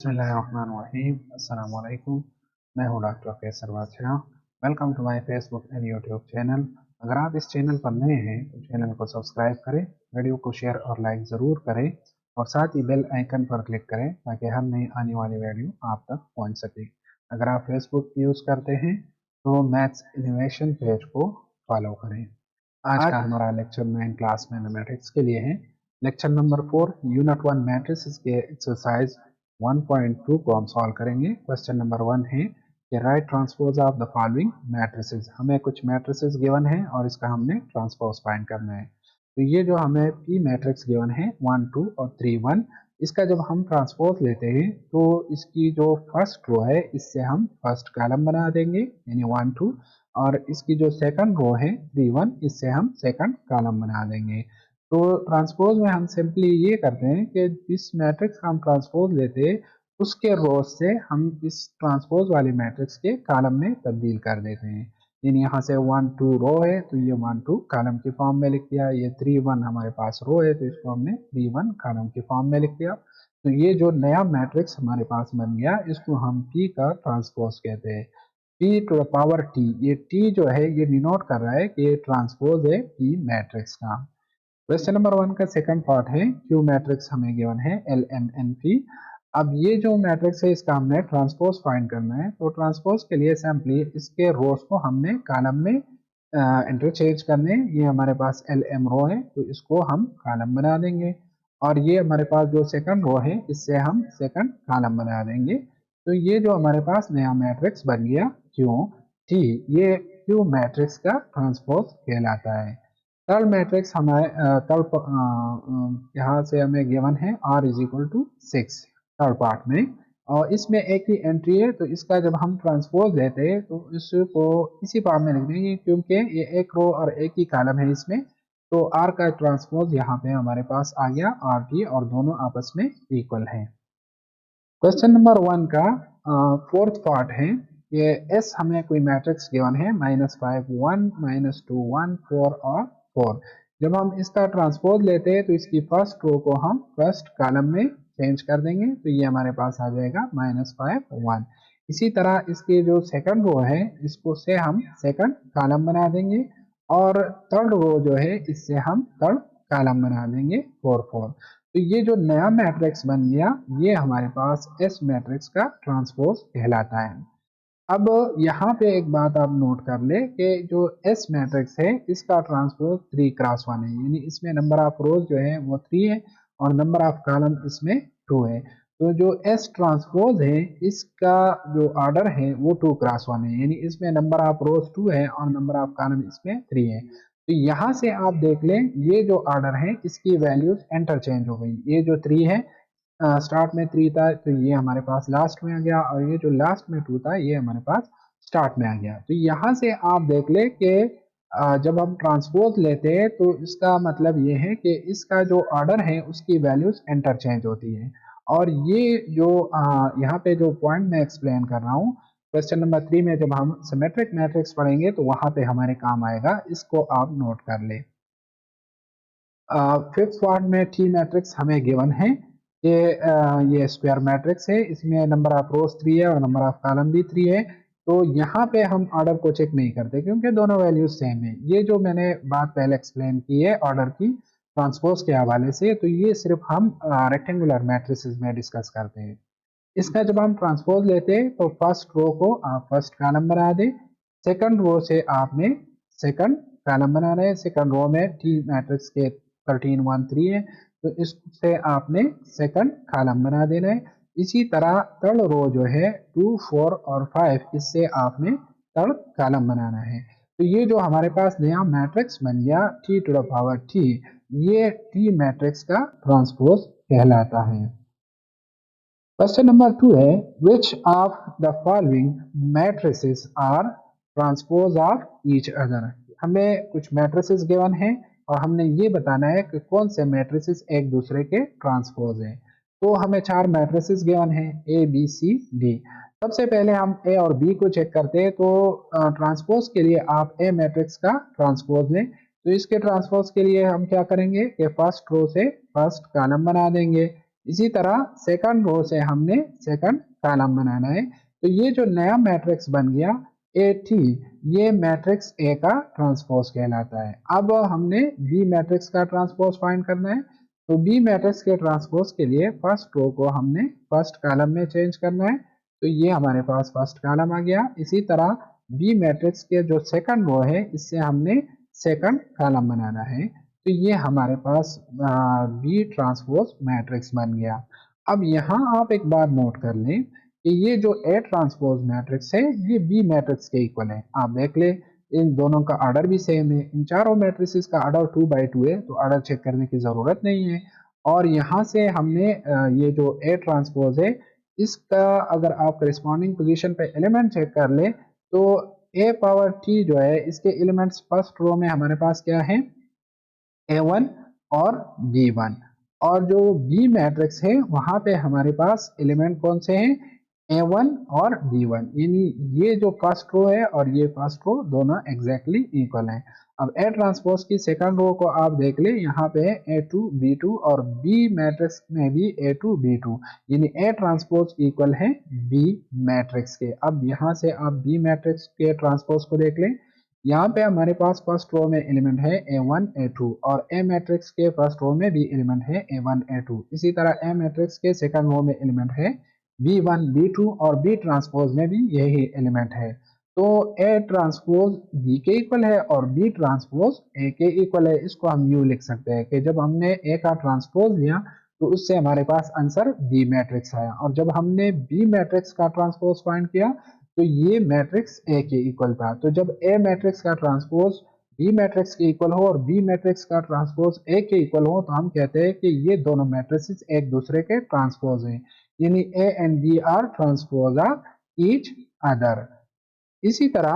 बिस्मिल्लाहिर्रहमानिर्रहीम। अस्सलाम वालेकुम। मैं हूं doctor Qaiser Badshah. Welcome to my Facebook and YouTube channel. अगर आप इस चैनल पर नए हैं तो चैनल को सब्सक्राइब करें, वीडियो को शेयर और लाइक ज़रूर करें और साथ ही बेल आइकन पर क्लिक करें ताकि हर नई आने वाली वीडियो आप तक पहुंच सके। अगर आप फेसबुक यूज़ करते हैं तो मैथ्स इनोवेशन पेज को फॉलो करें। आज का हमारा लेक्चर 9 क्लास मैथमेटिक्स के लिए है। लेक्चर नंबर 4 यूनिट 1 मैट्रिसेस के एक्सरसाइज 1.2 को हम सॉल्व करेंगे। क्वेश्चन नंबर 1 है कि right transpose of the following matrices. हमें कुछ मैट्रिसेस गिवन है और इसका हमने ट्रांसपोज फाइंड करना है। तो ये जो हमें पी मैट्रिक्स गिवन है 1 2 और 3 1, इसका जब हम ट्रांसपोज लेते हैं तो इसकी जो फर्स्ट रो है इससे हम फर्स्ट कॉलम बना देंगे यानी 1 2, और इसकी जो सेकंड रो है 3 1, इससे हम सेकंड कॉलम बना देंगे। तो ट्रांसपोज में हम सिंपली ये करते हैं कि जिस मैट्रिक्स का हम ट्रांसपोज लेते हैं उसके रोज से हम इस ट्रांसपोज वाले मैट्रिक्स के कॉलम में तब्दील कर देते हैं। यानी यहाँ से 1 2 रो है तो ये 1 2 कॉलम की फॉर्म में लिख दिया। ये 3 1 हमारे पास रो है तो इसको हमने 3 1 कॉलम की फॉर्म में लिख दिया। तो ये जो नया मैट्रिक्स हमारे पास बन गया इसको हम पी का ट्रांसपोज कहते हैं। P to the power T, ये टी जो है ये डिनोट कर रहा है कि ये ट्रांसपोज है पी मैट्रिक्स का। क्वेश्चन नंबर 1 का सेकंड पार्ट है क्यू मैट्रिक्स हमें गिवन है एल एम एन पी। अब ये जो मैट्रिक्स है इसका हमने ट्रांसपोज फाइंड करना है। तो ट्रांसपोज के लिए सिंपली इसके रोज को हमने कॉलम में इंटरचेंज करने। ये हमारे पास एल एम रो है तो इसको हम कॉलम बना देंगे, और ये हमारे पास जो सेकंड रो है इससे हम सेकंड कॉलम बना देंगे। तो ये जो हमारे पास नया मैट्रिक्स बन गया क्यू टी, ये क्यू मैट्रिक्स का ट्रांसपोज कहलाता है। थर्ड मैट्रिक्स हमारे यहाँ से हमें गिवन है r is equal to 6 third part में, और इसमें एक ही एंट्री है तो इसका जब हम ट्रांसपोज लेते हैं तो इसको इसी फॉर्म में लिख देंगे क्योंकि ये एक रो और एक ही कॉलम है इसमें। तो r का ट्रांसपोज यहाँ पे हमारे पास आ गया rt, और दोनों आपस में इक्वल है। क्वेश्चन नंबर 1 का फोर्थ पार्ट है। ये एस हमें कोई मैट्रिक्स गिवन है -5 1 -2 1 4 और 4। जब हम इसका ट्रांसपोज लेते हैं तो इसकी फर्स्ट रो को हम फर्स्ट कॉलम में चेंज कर देंगे तो ये हमारे पास आ जाएगा -5 1। इसी तरह इसकी जो सेकंड रो है इसको से हम सेकंड कॉलम बना देंगे, और थर्ड रो जो है इससे हम थर्ड कॉलम बना देंगे 4 4। तो ये जो नया मैट्रिक्स बन गया ये हमारे पास एस मैट्रिक्स का ट्रांसपोज कहलाता है। अब यहाँ पे एक बात आप नोट कर ले कि जो एस मैट्रिक्स है इसका ट्रांसपोज 3 क्रॉस 1 है, यानी इसमें नंबर ऑफ रोज जो है वो 3 है और नंबर ऑफ कॉलम इसमें 2 है। तो जो एस ट्रांसपोज है इसका जो ऑर्डर है वो 2 क्रॉस 1 है, यानी इसमें नंबर ऑफ रोज 2 है और नंबर ऑफ कॉलम इसमें 3 है। तो यहाँ से आप देख लें ये जो ऑर्डर है इसकी वैल्यूज इंटरचेंज हो गई। ये जो 3 है स्टार्ट में 3 था तो ये हमारे पास लास्ट में आ गया, और ये जो लास्ट में 2 था ये हमारे पास स्टार्ट में आ गया। तो यहाँ से आप देख ले कि जब हम ट्रांसपोज लेते हैं तो इसका मतलब ये है कि इसका जो ऑर्डर है उसकी वैल्यूज इंटरचेंज होती है। और ये जो यहाँ पे जो पॉइंट मैं एक्सप्लेन कर रहा हूँ क्वेश्चन नंबर 3 में जब हम सिमेट्रिक मैट्रिक्स पढ़ेंगे तो वहां पे हमारे काम आएगा, इसको आप नोट कर ले। फिफ्थ पार्ट में टी मैट्रिक्स हमें गिवन है कि ये स्क्वायर मैट्रिक्स है, इसमें नंबर ऑफ रोज 3 है और नंबर ऑफ कॉलम भी 3 है। तो यहाँ पे हम ऑर्डर को चेक नहीं करते क्योंकि दोनों वैल्यूज सेम है। ये जो मैंने बात पहले एक्सप्लेन की है ऑर्डर की ट्रांसपोज के हवाले से, तो ये सिर्फ हम रेक्टेंगुलर मैट्रिसेस में डिस्कस करते हैं। इसका जब हम ट्रांसपोज लेते हैं तो फर्स्ट रो को आप फर्स्ट कॉलम बना दें, सेकंड रो से आपने सेकंड कॉलम बनाना है। सेकंड रो में टी मैट्रिक्स के 13 1 3 है तो इससे आपने सेकंड कॉलम बना देना है। इसी तरह थर्ड रो जो है 2 4 और 5, इससे आपने थर्ड कॉलम बनाना है। तो ये जो हमारे पास नया मैट्रिक्स बन गया T to the power T, ये टी मैट्रिक्स का ट्रांसपोज कहलाता है। क्वेश्चन नंबर 2 है which of the following matrices are transpose of each other। हमें कुछ मैट्रिसेस गिवन है और हमने ये बताना है कि कौन से मैट्रिसेस एक दूसरे के ट्रांसपोज हैं। तो हमें 4 मैट्रिसेस गिवन है ए बी सी डी। सबसे पहले हम ए और बी को चेक करते हैं। तो ट्रांसपोज के लिए आप ए मैट्रिक्स का ट्रांसपोज लें। तो इसके ट्रांसपोज के लिए हम क्या करेंगे कि फर्स्ट रो से फर्स्ट कॉलम बना देंगे, इसी तरह सेकंड रो से हमने सेकंड कॉलम बनाना है। तो ये जो नया मैट्रिक्स बन गया A T, ये मैट्रिक्स A का ट्रांसपोज कहलाता है। अब हमने B मैट्रिक्स का ट्रांसपोज फाइंड करना है। तो B मैट्रिक्स के ट्रांसपोज के लिए फर्स्ट रो को हमने फर्स्ट कॉलम में चेंज करना है। तो ये हमारे पास फर्स्ट कॉलम आ गया। इसी तरह B मैट्रिक्स के जो सेकंड रो है इससे हमने सेकंड कॉलम बनाना है। तो ये हमारे पास B ट्रांसपोज मैट्रिक्स बन गया। अब यहाँ आप एक बात नोट कर लें कि ये जो A ट्रांसपोज मैट्रिक्स है ये B मैट्रिक्स के इक्वल है। आप देख ले इन दोनों का ऑर्डर भी सेम है। इन चारों मैट्रिसेस का ऑर्डर 2 by 2 है, तो ऑर्डर चेक करने की जरूरत नहीं है। और यहाँ से हमने ये जो A ट्रांसपोज है इसका अगर आप करिस्पॉन्डिंग पोजीशन पे एलिमेंट चेक कर ले तो A पावर T जो है इसके एलिमेंट्स फर्स्ट रो में हमारे पास क्या है, A1 और B1। और जो B मैट्रिक्स है वहां पे हमारे पास एलिमेंट कौन से हैं, A1 और B1। यानी ये जो फर्स्ट रो है और ये फर्स्ट रो दोनों एग्जैक्टली इक्वल हैं। अब A ट्रांसपोज की सेकंड रो को आप देख ले, यहाँ पे है A2 B2 और B मैट्रिक्स में भी A2 B2, यानी A ट्रांसपोज इक्वल है B मैट्रिक्स के। अब यहाँ से आप B मैट्रिक्स के ट्रांसपोज को देख लें। यहाँ पे हमारे पास फर्स्ट रो में एलिमेंट है A1 A2 और A मैट्रिक्स के फर्स्ट रो में भी एलिमेंट है A1 A2। इसी तरह A मैट्रिक्स के सेकंड रो में एलिमेंट है B1 B2 और B ट्रांसपोज में भी यही एलिमेंट है। तो A ट्रांसपोज B के इक्वल है और B ट्रांसपोज A के इक्वल है। इसको हम यूं लिख सकते हैं कि जब हमने A का ट्रांसपोज लिया तो उससे हमारे पास आंसर B मैट्रिक्स आया, और जब हमने B मैट्रिक्स का ट्रांसपोज फाइंड किया तो ये मैट्रिक्स A के इक्वल था। तो जब A मैट्रिक्स का ट्रांसपोज B मैट्रिक्स के इक्वल हो और B मैट्रिक्स का ट्रांसपोज A के इक्वल हो तो हम कहते हैं कि ये दोनों मैट्रिसेस एक दूसरे के ट्रांसपोज हैं, यानी A and B are transpose of each other. इसी तरह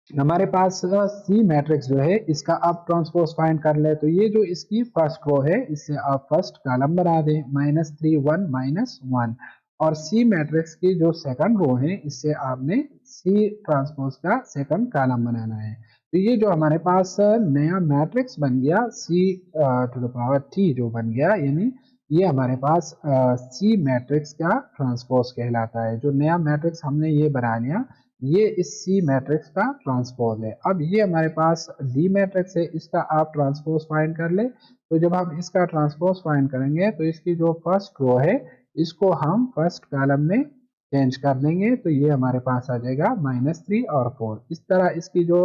हमारे पास C मैट्रिक्स जो है इसका आप ट्रांसपोज फाइंड कर ले। तो ये जो इसकी फर्स्ट रो है इससे आप फर्स्ट कॉलम बना दें -3 1 -1, और C मैट्रिक्स की जो सेकंड रो है इससे आपने C ट्रांसपोज का सेकंड कॉलम बनाना है। तो ये जो हमारे पास नया मैट्रिक्स बन गया C to the power T जो बन गया, यानी ये हमारे पास C मैट्रिक्स का ट्रांसपोज कहलाता है। जो नया मैट्रिक्स हमने ये बना लिया ये इस C मैट्रिक्स का ट्रांसपोज है। अब ये हमारे पास D मैट्रिक्स है, इसका आप ट्रांसपोज फाइंड कर ले। तो जब हम इसका ट्रांसपोज फाइंड करेंगे तो इसकी जो फर्स्ट रो है इसको हम फर्स्ट कॉलम में चेंज कर देंगे। तो ये हमारे पास आ जाएगा -3 और 4। इस तरह इसकी जो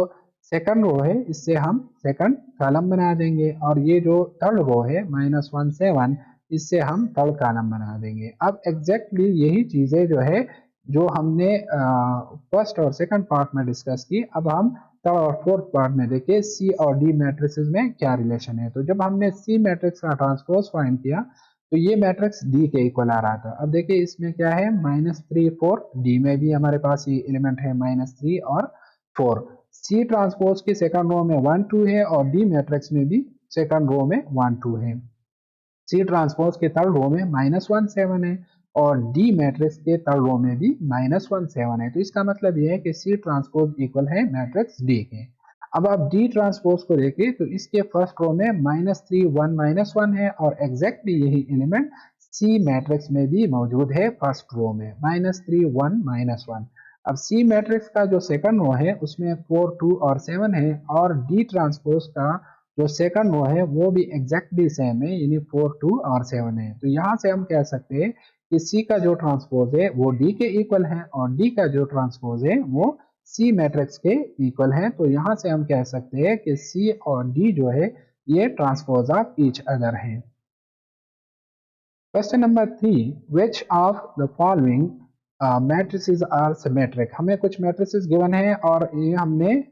सेकंड रो है इससे हम सेकंड कॉलम बना देंगे, और ये जो थर्ड रो है -1 7 इससे हम थर्ड कॉलम बना देंगे। अब एग्जैक्टली यही चीजें जो है जो हमने फर्स्ट और सेकंड पार्ट में डिस्कस की, अब हम थर्ड और फोर्थ पार्ट में देखें C और D मैट्रिसेस में क्या रिलेशन है। तो जब हमने C मैट्रिक्स का ट्रांसपोज फाइंड किया तो ये मैट्रिक्स D के इक्वल आ रहा था। अब देखिए इसमें क्या है -3 4, D में भी हमारे पास ये एलिमेंट है -3 और 4। C ट्रांसपोज की सेकंड रो में 1 2 है और D मैट्रिक्स में भी सेकंड रो में 1 2 है। C ट्रांसपोज के थर्ड रो में -1 7 है और D मैट्रिक्स के थर्ड रो में भी -1 7 है। तो इसका मतलब यह है कि C ट्रांसपोज इक्वल है मैट्रिक्स D के। अब आप D ट्रांसपोज को देखें तो इसके फर्स्ट रो में -3 1 -1 है और एग्जैक्टली यही एलिमेंट C मैट्रिक्स में भी मौजूद है फर्स्ट रो में -3 1 -1। अब C मैट्रिक्स का जो सेकंड रो है उसमें 4 2 और 7 है, और D ट्रांसपोज का जो सेकंड रो है वो भी एग्जैक्टली सेम है, यानी 4 2 और 7 है। तो यहाँ से हम कह सकते हैं कि C का जो ट्रांसपोज है वो D के इक्वल है और D का जो ट्रांसपोज है वो C मैट्रिक्स के इक्वल है। तो यहाँ से हम कह सकते हैं कि C और D जो है ये ट्रांसपोज ऑफ ईच अदर है। Question number 3, which of the following matrices are symmetric. हमें कुछ मैट्रिसेस गिवन है और ये हमने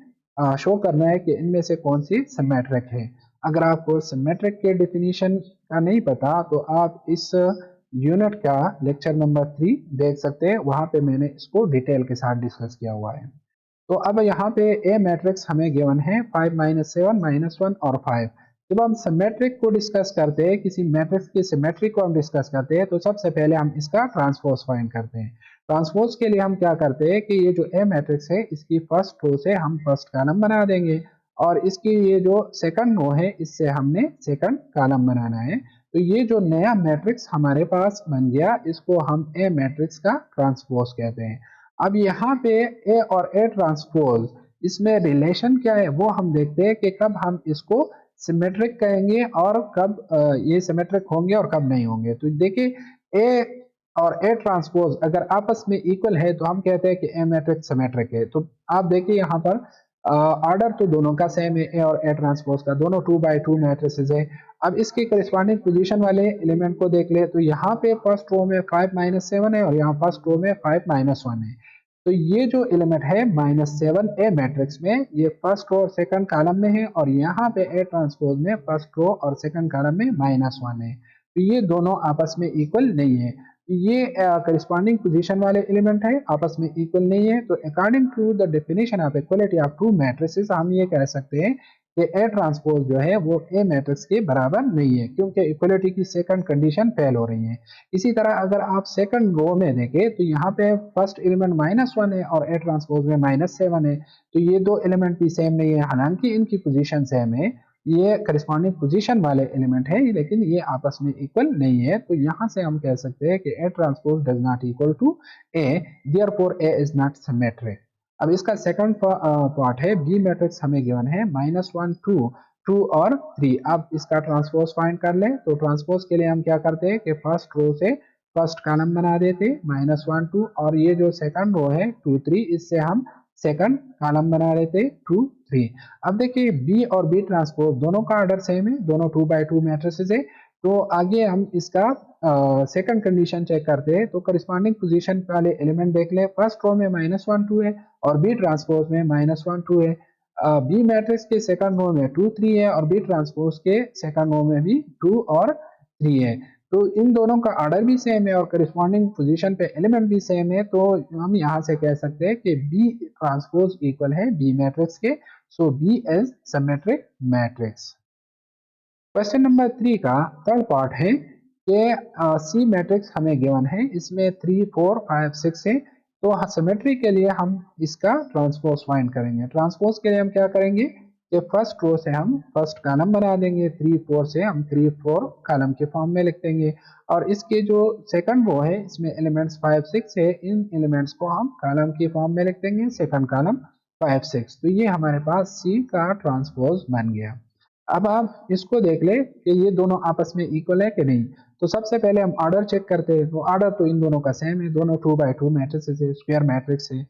शो करना है कि इनमें से कौन सी सिमेट्रिक है। अगर आपको सिमेट्रिक के डेफिनेशन का नहीं पता तो आप इस यूनिट का लेक्चर नंबर 3 देख सकते हैं, वहां पे मैंने इसको डिटेल के साथ डिस्कस किया हुआ है। तो अब यहाँ पे ए मैट्रिक्स हमें गिवन है 5 -7 -1 और 5। जब हम सिमेट्रिक को डिस्कस करते हैं, किसी मैट्रिक्स की सिमेट्रिक को हम डिस्कस करते हैं तो सबसे पहले हम इसका ट्रांसपोज फाइंड करते हैं। ट्रांसपोज के लिए हम क्या करते हैं कि ये जो ए मैट्रिक्स है इसकी फर्स्ट रो से हम फर्स्ट कॉलम बना देंगे और इसकी ये जो सेकंड रो है इससे हमने सेकंड कॉलम बनाना है। तो ये जो नया मैट्रिक्स हमारे पास बन गया, इसको हम ए मैट्रिक्स का ट्रांसपोज कहते हैं। अब यहाँ पे ए और ए ट्रांसपोज, इसमें रिलेशन क्या है वो हम देखते हैं कि कब हम इसको सिमेट्रिक कहेंगे और कब ये सिमेट्रिक होंगे और कब नहीं होंगे। तो देखिए ए और ए ट्रांसपोज अगर आपस में इक्वल है तो हम कहते हैं कि ए मैट्रिक्स सिमेट्रिक है। तो आप देखिए यहाँ पर ऑर्डर तो दोनों का सेम है, ए और ए ट्रांसपोज का, दोनों 2x2 मैट्रिसेस है। अब इसके करिस्पॉन्डिंग पोजीशन वाले एलिमेंट को देख ले, तो यहाँ पे फर्स्ट रो में 5-7 है और यहाँ फर्स्ट रो में 5-1 है। तो ये जो एलिमेंट है -7 ए मैट्रिक्स में, ये फर्स्ट रो और सेकंड कॉलम में है, और यहाँ पे ए ट्रांसपोज में फर्स्ट रो और सेकंड कॉलम में -1 है। तो ये दोनों आपस में इक्वल नहीं है। ये करिस्पॉन्डिंग पोजीशन वाले एलिमेंट है, आपस में इक्वल नहीं है। तो according to the definition of equality of two matrices, हम ये कह सकते हैं कि ए ट्रांसपोज जो है वो ए मैट्रिक्स के बराबर नहीं है, क्योंकि इक्वलिटी की सेकंड कंडीशन फेल हो रही है। इसी तरह अगर आप सेकंड रो में देखें तो यहाँ पे फर्स्ट एलिमेंट -1 है और ए ट्रांसपोज में -7 है। तो ये दो एलिमेंट भी सेम नहीं है, हालांकि इनकी पोजीशन सेम है, ये करिस्पॉन्डिंग पोजीशन वाले एलिमेंट है, लेकिन ये आपस में इक्वल नहीं है। तो यहाँ से हम कह सकते हैं कि A transpose does not equal to A, therefore A is not symmetric. अब इसका सेकंड पार्ट है, बी मैट्रिक्स हमें गिवन है -1 2 और 3। अब इसका ट्रांसपोज फाइंड कर ले। तो ट्रांसपोज के लिए हम क्या करते हैं कि फर्स्ट रो से फर्स्ट कॉलम बना देते, -1 2, और ये जो सेकंड रो है 2 3, इससे हम सेकंड कॉलम बना लेते 2 3। अब देखिए बी और बी ट्रांसपोज दोनों का ऑर्डर सेम है, दोनों 2x2 मैट्रिसेस है। तो आगे हम इसका सेकंड कंडीशन चेक करते हैं। तो करिस्पॉन्डिंग पोजीशन वाले एलिमेंट देख ले, फर्स्ट रो में -1 2 है और बी ट्रांसपोज में -1 2 है। बी मैट्रिक्स के सेकंड रो में 2 3 है और बी ट्रांसपोज के सेकंड रो में भी 2 और 3 है। तो इन दोनों का ऑर्डर भी सेम है और करिस्पॉन्डिंग पोजीशन पे एलिमेंट भी सेम है। तो हम यहाँ से कह सकते हैं कि बी ट्रांसपोज इक्वल है बी मैट्रिक्स के। So B is symmetric matrix. Question number 3 का थर्ड पार्ट है कि सी मैट्रिक्स हमें गिवन है, इसमें 3 4 5 6 है। तो सिमेट्री के लिए हम इसका ट्रांसपोज फाइंड करेंगे। ट्रांसपोज के लिए हम क्या करेंगे कि फर्स्ट रो से हम फर्स्ट कॉलम बना देंगे, 3 4 से हम 3 4 कॉलम के फॉर्म में लिख देंगे, और इसके जो सेकंड रो है इसमें एलिमेंट्स 5 6 है, इन एलिमेंट्स को हम कॉलम के फॉर्म में लिख देंगे, सेकंड कॉलम 5 6। तो ये हमारे पास सी का ट्रांसपोज बन गया। अब आप इसको देख ले कि ये दोनों आपस में इक्वल है कि नहीं। तो सबसे पहले हम ऑर्डर चेक करते हैं। तो ऑर्डर तो इन दोनों का सेम है, दोनों 2x2 मैट्रिसेस है, स्क्वायर मैट्रिक्स है।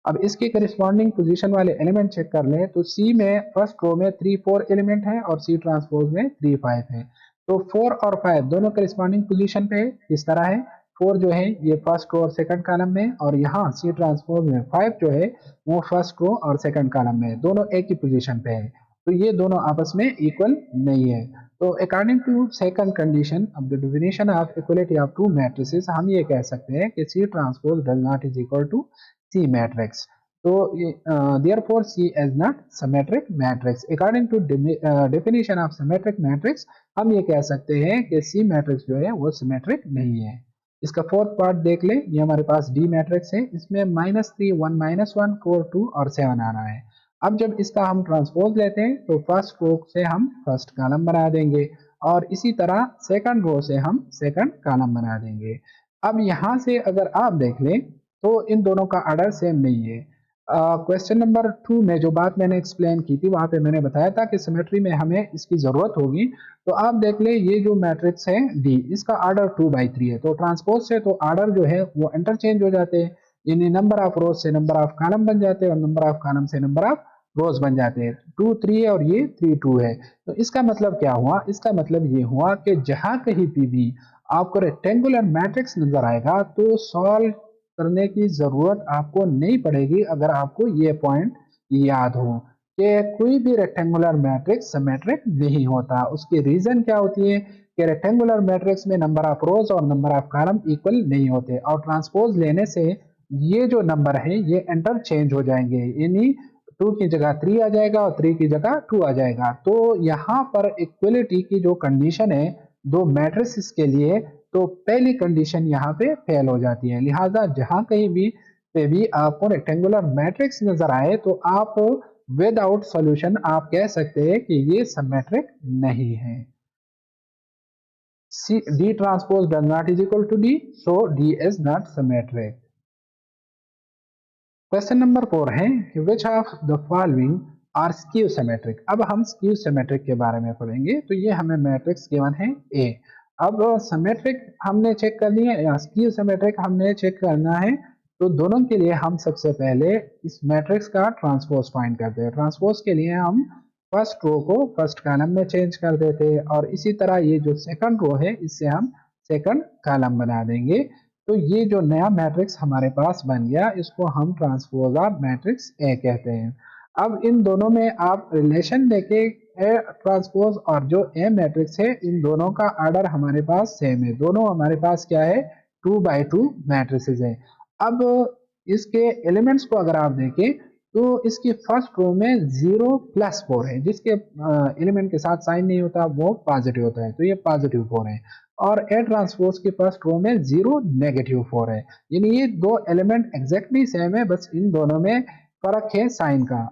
अब इसके करिस्पॉन्डिंग पोजीशन वाले एलिमेंट चेक कर लें। तो सी में फर्स्ट रो में 3 4 एलिमेंट है और सी ट्रांसपोज में 3 5 है। तो 4 और 5 दोनों करिस्पॉन्डिंग पोजीशन पे है, इस तरह है। 4 जो है ये फर्स्ट रो और सेकंड कॉलम में, और यहाँ सी ट्रांसपोज में 5 जो है वो फर्स्ट रो और सेकंड कॉलम में, दोनों एक ही पोजीशन पे है। तो ये दोनों आपस में इक्वल नहीं है। तो according to second condition of the definition of equality of two matrices, हम ये कह सकते हैं कि C transpose does not is equal to C matrix. तो therefore C is not symmetric matrix. According to definition of symmetric matrix, हम ये कह सकते हैं कि सी मैट्रिक्स जो है वो सिमेट्रिक नहीं है। इसका फोर्थ पार्ट देख ले, ये हमारे पास डी मैट्रिक्स है, इसमें -3 1 -1 4 2 और 7 आ रहा है। अब जब इसका हम ट्रांसपोज लेते हैं तो फर्स्ट रो से हम फर्स्ट कॉलम बना देंगे, और इसी तरह सेकंड रो से हम सेकंड कॉलम बना देंगे। अब यहाँ से अगर आप देख लें तो इन दोनों का ऑर्डर सेम नहीं है। क्वेश्चन नंबर 2 में जो बात मैंने एक्सप्लेन की थी, वहां पे मैंने बताया था कि सिमेट्री में हमें इसकी जरूरत होगी। तो आप देख ले, ये जो मैट्रिक्स है डी, इसका ऑर्डर 2/3 है। तो ट्रांसपोज से तो ऑर्डर जो है वो इंटरचेंज हो जाते हैं, यानी नंबर ऑफ रोज से नंबर ऑफ कॉलम बन जाते हैं और नंबर ऑफ कॉलम से नंबर ऑफ रोज बन जाते हैं। 2 3 है और ये 3 2 है। तो इसका मतलब क्या हुआ, इसका मतलब ये हुआ कि जहां कहीं भी आपको रेक्टेंगुलर मैट्रिक्स नजर आएगा तो सॉल्व करने की जरूरत आपको नहीं पड़ेगी, अगर आपको ये पॉइंट याद हो कि कोई भी रेक्टेंगुलर मैट्रिक्स सिमेट्रिक नहीं होता। उसकी रीजन क्या होती है कि रेक्टेंगुलर मैट्रिक्स में नंबर ऑफ रोज और नंबर ऑफ कॉलम इक्वल नहीं होते, और ट्रांसपोज लेने से ये जो नंबर है ये इंटरचेंज हो जाएंगे, यानी 2 की जगह 3 आ जाएगा और 3 की जगह 2 आ जाएगा। तो यहाँ पर इक्वलिटी की जो कंडीशन है दो मैट्रिसेस के लिए, तो पहली कंडीशन यहाँ पे फेल हो जाती है। लिहाजा जहां कहीं भी पे भी आपको रेक्टेंगुलर मैट्रिक्स नजर आए तो आप विदाउट सॉल्यूशन आप कह सकते हैं कि ये सिमेट्रिक नहीं है। C D transpose does not is equal to D, so D is not symmetric. Question number 4 है कि which of the following are skew symmetric. अब हम स्क्यू सिमेट्रिक के बारे में पढ़ेंगे। तो ये हमें मैट्रिक्स गिवन है ए। अब सिमेट्रिक हमने चेक कर लिया या स्क्यू सिमेट्रिक हमने चेक करना है। तो दोनों के लिए हम सबसे पहले इस मैट्रिक्स का ट्रांसपोज फाइंड करते हैं। ट्रांसपोज के लिए हम फर्स्ट रो को फर्स्ट कॉलम में चेंज कर देते हैं और इसी तरह ये जो सेकंड रो है इससे हम सेकंड कॉलम बना देंगे। तो ये जो नया मैट्रिक्स हमारे पास बन गया इसको हम ट्रांसपोज ऑफ मैट्रिक्स ए कहते हैं। अब इन दोनों में आप रिलेशन देके ए ट्रांसपोज और जो ए मैट्रिक्स है इन दोनों का ऑर्डर हमारे पास सेम है। दोनों हमारे पास क्या है 2x2 मैट्रिसेस है। अब इसके एलिमेंट्स को अगर आप देखें तो इसकी फर्स्ट रो में 0+4 है, जिसके एलिमेंट के साथ साइन नहीं होता वो पॉजिटिव होता है, तो ये +4 है। और ए ट्रांसपोज की फर्स्ट रो में 0-4 है, यानी ये दो एलिमेंट एग्जैक्टली सेम है, बस इन दोनों में फर्क है साइन का।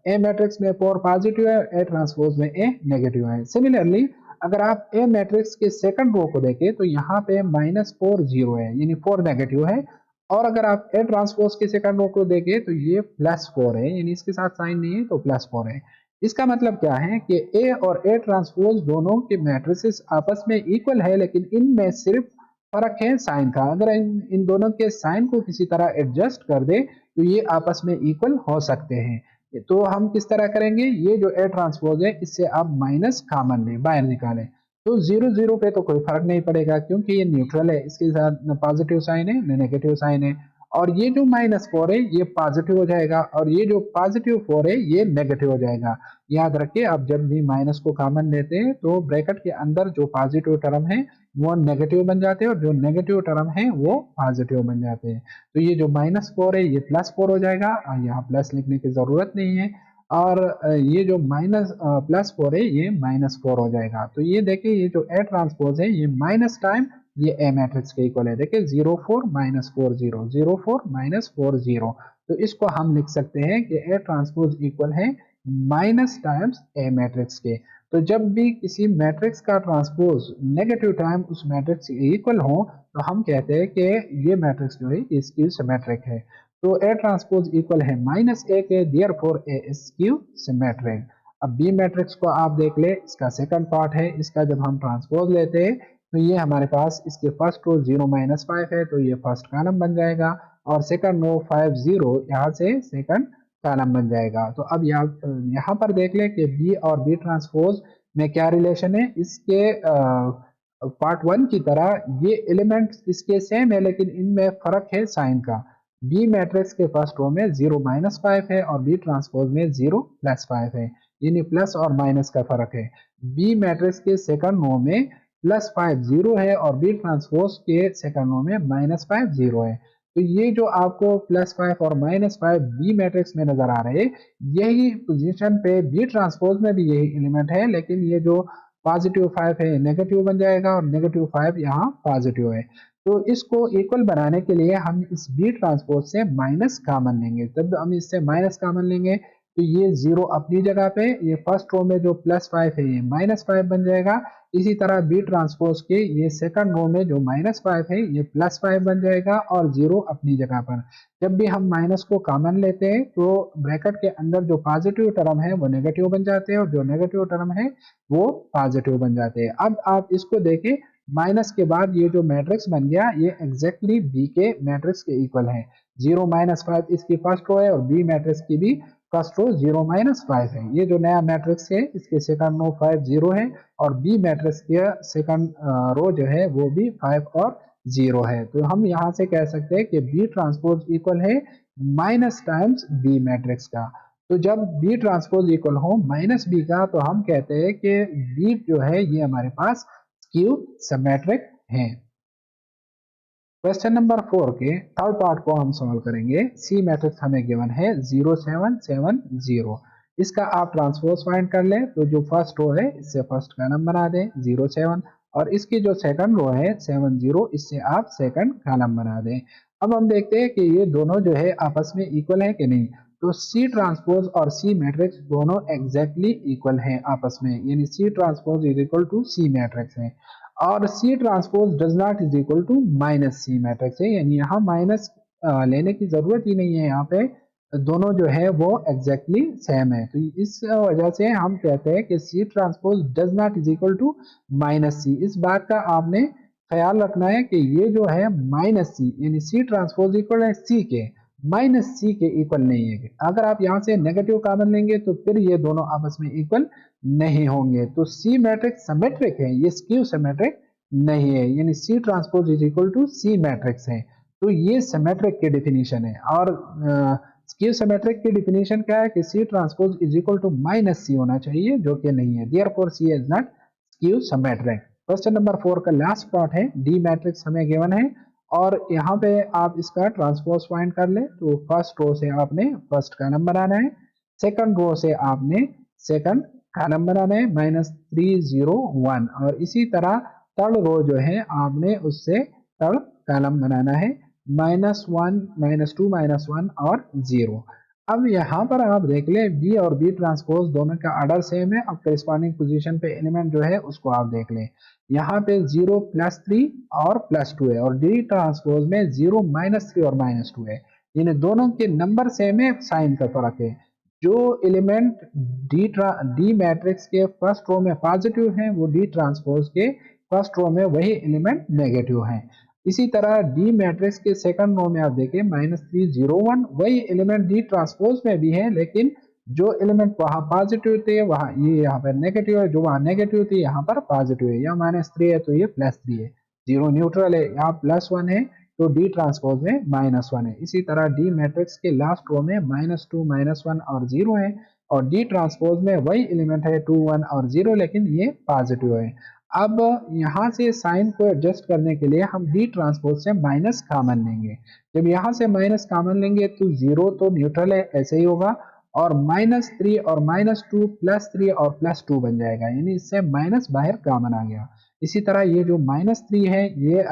ए मैट्रिक्स में 4 पॉजिटिव है, ए ट्रांसपोज में ए नेगेटिव है। सिमिलरली अगर आप ए मैट्रिक्स के सेकंड रो को देखें तो यहाँ पे -4 0 है, यानी 4 नेगेटिव है। और अगर आप ए ट्रांसपोज के सेकंड रो को देखें तो ये +4 है, यानी इसके साथ साइन नहीं है तो +4 है। इसका मतलब क्या है कि ए और ए ट्रांसपोज दोनों के मैट्रिसेस आपस में इक्वल है, लेकिन इनमें सिर्फ फर्क है साइन का। अगर इन दोनों के साइन को किसी तरह एडजस्ट कर दे तो ये आपस में इक्वल हो सकते हैं। तो हम किस तरह करेंगे, ये जो ए ट्रांसपोज है इससे आप माइनस कॉमन लें, बाहर निकालें, तो 0 पे तो कोई फर्क नहीं पड़ेगा क्योंकि ये न्यूट्रल है, इसके साथ न पॉजिटिव साइन है न नेगेटिव साइन है। और ये जो -4 है ये पॉजिटिव हो जाएगा और ये जो +4 है ये नेगेटिव हो जाएगा। याद रखिए आप जब भी माइनस को कॉमन लेते हैं तो ब्रैकेट के अंदर जो पॉजिटिव टर्म है वो नेगेटिव बन जाते हैं और जो नेगेटिव टर्म है वो पॉजिटिव बन जाते हैं। तो ये जो -4 है ये +4 हो जाएगा और यहाँ प्लस लिखने की जरूरत नहीं है। और ये जो +4 है ये -4 हो जाएगा। तो ये देखिए ये जो ए ट्रांसपोज है ये माइनस टाइम ये ए मैट्रिक्स के इक्वल है। देखिए 0 4 -4 0 0 4 -4 0। तो इसको हम लिख सकते हैं कि ए ट्रांसपोज इक्वल है माइनस टाइम्स ए मैट्रिक्स के। तो जब भी किसी मैट्रिक्स का ट्रांसपोज नेगेटिव टाइम उस मैट्रिक्स के इक्वल हो तो हम कहते हैं कि ये मैट्रिक्स जो है इसकी सिमेट्रिक है। तो ए ट्रांसपोज इक्वल है -a के, therefore A is skew symmetric. अब बी मैट्रिक्स को आप देख ले, इसका सेकंड पार्ट है, इसका जब हम ट्रांसपोज लेते हैं तो ये हमारे पास इसके फर्स्ट रो 0-5 है तो ये फर्स्ट कॉलम बन जाएगा और सेकंड रो 5 0 यहाँ से सेकंड कॉलम बन जाएगा। तो अब यहाँ पर देख ले कि बी और बी ट्रांसपोज में क्या रिलेशन है। इसके पार्ट 1 की तरह ये एलिमेंट इसके सेम है लेकिन इनमें फर्क है साइन का। बी मैट्रिक्स के फर्स्ट रो में 0-5 है और बी ट्रांसपोज में 0+5 है, यानी प्लस और माइनस का फर्क है। बी मैट्रिक्स के सेकंड रो में +5 0 है और बी ट्रांसपोज के सेकंड रो में -5 0 है। तो ये जो आपको +5 और -5 बी मैट्रिक्स में नजर आ रहे हैं यही पोजीशन पे बी ट्रांसपोज में भी यही एलिमेंट है, लेकिन ये जो +5 है नेगेटिव बन जाएगा और -5 यहाँ पॉजिटिव है। तो इसको इक्वल बनाने के लिए हम इस बी ट्रांसपोज से माइनस कॉमन लेंगे। जब हम इससे माइनस कॉमन लेंगे तो ये 0 अपनी जगह पे, ये फर्स्ट रो में जो +5 है ये -5 बन जाएगा। इसी तरह बी ट्रांसपोज के ये सेकंड रो में जो -5 है ये +5 बन जाएगा और 0 अपनी जगह पर। जब भी हम माइनस को कॉमन लेते हैं तो ब्रैकेट के अंदर जो पॉजिटिव टर्म है वो नेगेटिव बन जाते हैं और जो नेगेटिव टर्म है वो पॉजिटिव बन जाते हैं। अब आप इसको देखें, माइनस के बाद ये जो मैट्रिक्स बन गया ये एग्जैक्टली बी के मैट्रिक्स के इक्वल है। 0-5 इसकी फर्स्ट रो है और बी मैट्रिक्स की भी फर्स्ट रो 0-5 है। ये जो नया मैट्रिक्स है इसके सेकंड रो 5 0 है और बी मैट्रिक्स के सेकंड रो जो है वो भी 5 और 0 है। तो हम यहाँ से कह सकते हैं कि बी ट्रांसपोज इक्वल है माइनस टाइम्स बी मैट्रिक्स का। तो जब बी ट्रांसपोज इक्वल हो माइनस बी का तो हम कहते हैं कि बी जो है ये हमारे पास स्क्यू सिमेट्रिक है। क्वेश्चन नंबर 4 के थर्ड पार्ट को हम सॉल्व करेंगे। सी मैट्रिक्स हमें गिवन है 0 7 7 0। इसका आप ट्रांसपोज फाइंड कर लें तो जो फर्स्ट रो है इससे फर्स्ट कॉलम बना दें 0 7 और इसकी जो सेकंड रो है 7 0 इससे आप सेकंड कॉलम बना दें। अब हम देखते हैं कि ये दोनों जो है आपस में इक्वल है कि नहीं। तो सी ट्रांसपोज और सी मैट्रिक्स दोनों एग्जैक्टली इक्वल है आपस में, यानी C transpose is equal to C matrix है। और C transpose does not is equal to minus C matrix है, यानी यहाँ माइनस लेने की जरूरत ही नहीं है, यहाँ पे दोनों जो है वो एग्जैक्टली सेम है। तो इस वजह से हम कहते हैं कि C transpose does not is equal to minus C. इस बात का आपने ख्याल रखना है कि ये जो है माइनस सी, यानी सी ट्रांसपोज इक्वल है सी के, माइनस सी के इक्वल नहीं है। अगर आप यहाँ से नेगेटिव कॉमन लेंगे तो फिर ये दोनों आपस में इक्वल नहीं होंगे। तो सी मैट्रिक्स सिमेट्रिक है, ये स्क्यू सिमेट्रिक नहीं है, यानी C transpose is equal to C matrix है। तो ये सिमेट्रिक की डेफिनेशन है। और स्क्यू सिमेट्रिक की डेफिनेशन क्या है कि C transpose is equal to minus C होना चाहिए, जो कि नहीं है। Therefore C is not skew symmetric. Question number 4 का लास्ट पार्ट है, डी मैट्रिक्स हमें गिवन है और यहाँ पे आप इसका ट्रांसपोज फाइंड कर ले। तो फर्स्ट रो से आपने फर्स्ट का नंबर आना है, सेकंड रो से आपने सेकंड का नंबर आना है -301, और इसी तरह थर्ड रो जो है आपने उससे थर्ड कॉलम बनाना है -1 -2 -1 और 0। अब यहाँ पर आप देख ले बी और बी ट्रांसपोज दोनों का ऑर्डर सेम है। अब करिस्पॉन्डिंग पोजीशन पे एलिमेंट जो है उसको आप देख लें। यहाँ पे 0 +3 और +2 है, और डी ट्रांसपोज में 0 -3 और -2 है। इन दोनों के नंबर सेम है, साइन का फर्क है। जो एलिमेंट डी मैट्रिक्स के फर्स्ट रो में पॉजिटिव है वो डी ट्रांसपोज के फर्स्ट रो में वही एलिमेंट नेगेटिव है। इसी तरह डी मैट्रिक्स के सेकंड रो में आप देखें -301, वही एलिमेंट डी ट्रांसपोज में भी है, लेकिन जो एलिमेंट वहां पॉजिटिव थे वहां ये यहाँ पर नेगेटिव है, जो वहां नेगेटिव थे यहाँ पर पॉजिटिव है। या -3 है तो ये +3 है, 0 न्यूट्रल है, यहाँ +1 है तो डी ट्रांसपोज में -1 है। इसी तरह डी मैट्रिक्स के लास्ट रो में -2 -1 और 0 है, और डी ट्रांसपोज में वही एलिमेंट है 2 1 और 0, लेकिन ये पॉजिटिव है। अब यहाँ से साइन को एडजस्ट करने के लिए हम डी ट्रांसपोज से माइनस कॉमन लेंगे। जब यहाँ से माइनस कॉमन लेंगे तो 0 तो न्यूट्रल है, ऐसे ही होगा, और -3 और -2 +3 और +2 बन जाएगा, यानी इससे माइनस बाहर कॉमन आ गया। इसी तरह ये जो -3 है ये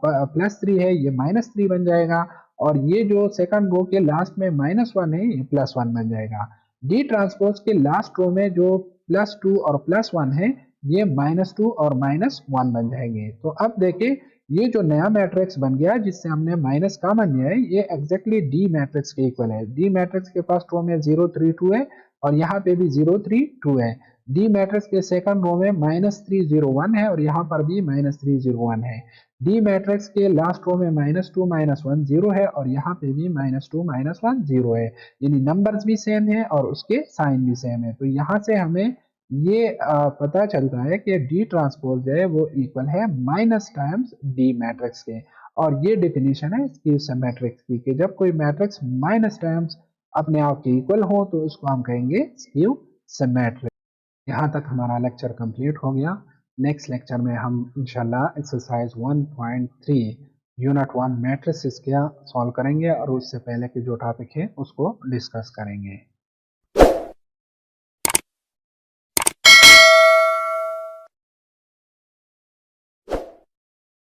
+3 है, ये -3 बन जाएगा, और ये जो सेकंड रो के लास्ट में -1 है ये +1 बन जाएगा। डी ट्रांसपोज के लास्ट रो में जो +2 और +1 है ये -2 और -1 बन जाएंगे। तो अब देखिए ये जो नया मैट्रिक्स बन गया जिससे हमने माइनस कॉमन लिया है, ये एग्जैक्टली डी मैट्रिक्स के इक्वल है। डी मैट्रिक्स के फर्स्ट रो में 0 3 2 है, और यहाँ पे भी 0 3 2 है। डी मैट्रिक्स के सेकंड रो में -301 है, और यहाँ पर भी -301 है। डी मैट्रिक्स के लास्ट रो में -2 -1 0 है, और यहाँ पे भी -2 -1 0 है, यानी नंबर्स भी सेम है और उसके साइन भी सेम है। तो यहाँ से हमें ये पता चलता है कि डी ट्रांसपोज जो है वो इक्वल है माइनस टाइम्स डी मैट्रिक्स के। और ये डेफिनेशन है स्क्यू सिमेट्रिक्स की, कि जब कोई मैट्रिक्स माइनस टाइम्स अपने आप के इक्वल हो तो उसको हम कहेंगे स्क्यू सिमेट्रिक। यहाँ तक हमारा लेक्चर कंप्लीट हो गया। नेक्स्ट लेक्चर में हम इंशाल्लाह एक्सरसाइज 1.3 यूनिट 1 मैट्रिसेस क्या सॉल्व करेंगे, और उससे पहले के जो टॉपिक है उसको डिस्कस करेंगे।